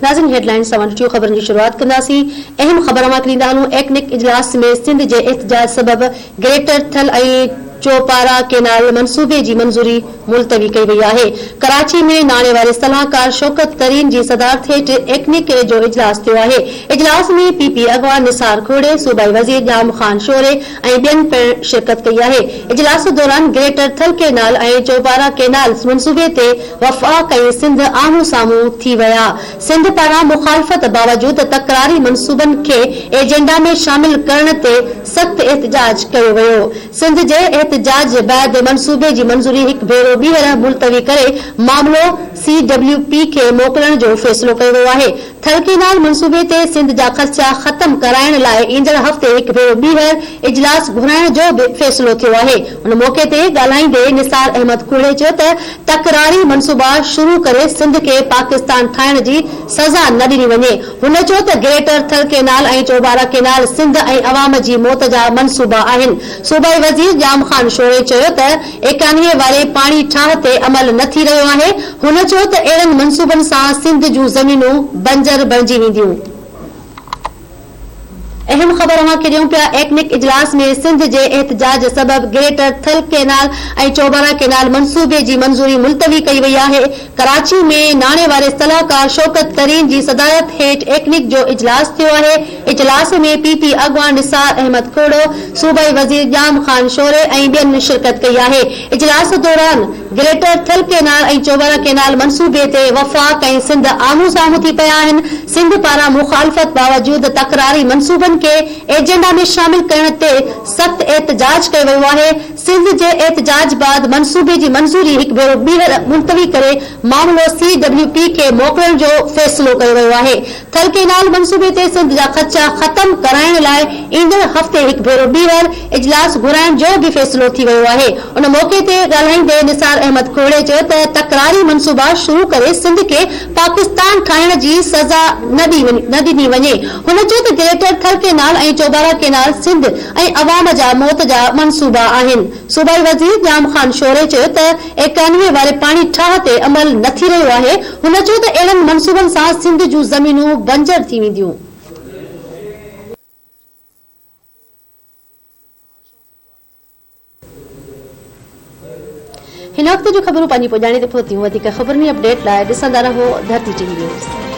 नाज़रीन हेडलाइंस सां ख़बरनि जी शुरुआत कंदासीं। अहम ख़बर मां ॾींदा हलूं। एटनिक इजलास में सिंध जे एहतजाज सबब ग्रेटर थल ऐं चौपारा केनाल मनसूबे जी मंजूरी मुलतवी कई वई आहे। कराची में नाणे वारे सलाहकार शौकत तरीन जी सदारत हेठि एटनिक जो इजलास थियो आहे। इजलास में पीपी अगवा निसार खोड़े, सूबाई वज़ीर जाम खान शोरे ऐं ॿियनि पिणु शिरकत कई आहे। इजलास दौरान ग्रेटर थल केनाल ऐं चौपारा केनाल मंसूबे ते वफ़ाक़ ऐं सिंध आम्हूं साम्हूं थी विया। सिंध पारां मुखालफ़त बावजूद तकरारी मनसूबनि खे एजेंडा में शामिल करण ते सख़्त एहतजाज कयो वियो। सिंध जे एहतजाज बैद मंसूबे जी मंजूरी हिकु भेरो ॿीहर मुलतवी करे मामलो CWP खे मोकिलण जो फ़ैसिलो कयो वियो आहे। थल केनाल मंसूबे ते सिंध जा ख़र्चा ख़त्म कराइण लाइ ईंदड़ हफ़्ते हिकु भेरो ॿीहर इजलास घुराइण जो बि फ़ैसिलो थियो आहे। उन मौक़े ते ॻाल्हाईंदे निसार अहमद खुड़े चयो त तकरारी मनसूबा शुरू करे सिंध खे पाकिस्तान ठाहिण जी सज़ा न ॾिनी वञे। हुन चयो त ग्रेटर थल केनाल ऐं चौबारा केनाल सिंध ऐं अवाम जी मौत जा मनसूबा आहिनि। सूबाई वज़ीर जाम खान शोरे चयो त 91 वारे पाणी ठाह ते अमल न थी रहियो आहे। हुन चयो त अहिड़नि मनसूबनि सां सिंध जूं ज़मीनूं बंजर बणिजी वेंदियूं। अहम ख़बर अवां खे ॾियूं पिया। एटनिक इजलास में सिंध जे एहतजाज सबब ग्रेटर थल केनाल ऐं चौबारा केनाल मंसूबे जी मंजूरी मुलतवी कई वई आहे। कराची में नाणे वारे सलाहकार शौकत तरीन जी सदारत हेठि एटनिक जो इजलास थियो आहे। इजलास में पीपी अगवा निसार अहमद खोड़ो, सूबाई वज़ीर जाम खान शोरे ऐं ॿियनि शिरकत कई आहे। इजलास दौरान ग्रेटर थल केनाल ऐं चौबारा केनाल मंसूबे ते वफ़ाक़ ऐं सिंध आम्हूं साम्हूं थी पिया आहिनि। सिंध पारां मुखालफ़त बावजूद तकरारी मनसूबनि के एजेंडा में शामिल करण ते सख्त एहतजाज कयो वियो आहे। सिंध जे एहतजाज बाद मंसूबे जी मंजूरी हिकु भेरो ॿीहर मुलतवी करे मामलो CWP खे मोकिलण जो फ़ैसिलो कयो वियो आहे। थल केनाल मंसूबे ते सिंध जा ख़र्चा ख़त्म कराइण लाइ ईंदड़ हफ़्ते हिकु भेरो ॿीहर इजलास घुराइण जो बि फ़ैसिलो थी वियो आहे। उन मौक़े ते ॻाल्हाईंदे निसार अहमद खोड़े चयो त तकरारी मनसूबा शुरू करे सिंध खे पाकिस्तान ठाहिण जी सज़ा न ॾिनी वञे। हुन चयो त ग्रेटर थल केनाल ऐं चौबारा केनाल सिंध ऐं अवाम जा मौत जा मनसूबा आहिनि। सूबाई वज़ीर जाम खान शोरे चयो त 91 वारे पाणी ठाह ते अमल न थी रहियो आहे। हुन चयो त अहिड़नि मनसूबनि सां सिंध जूं ज़मीनूं बंजर थी वेंदियूं। हिन वक़्त जूं ख़बरूं पंहिंजी पुॼाणे ते पहुतियूं। वधीक ख़बरुनि अपडेट लाइ ॾिसंदा रहो धरती TV न्यूज़।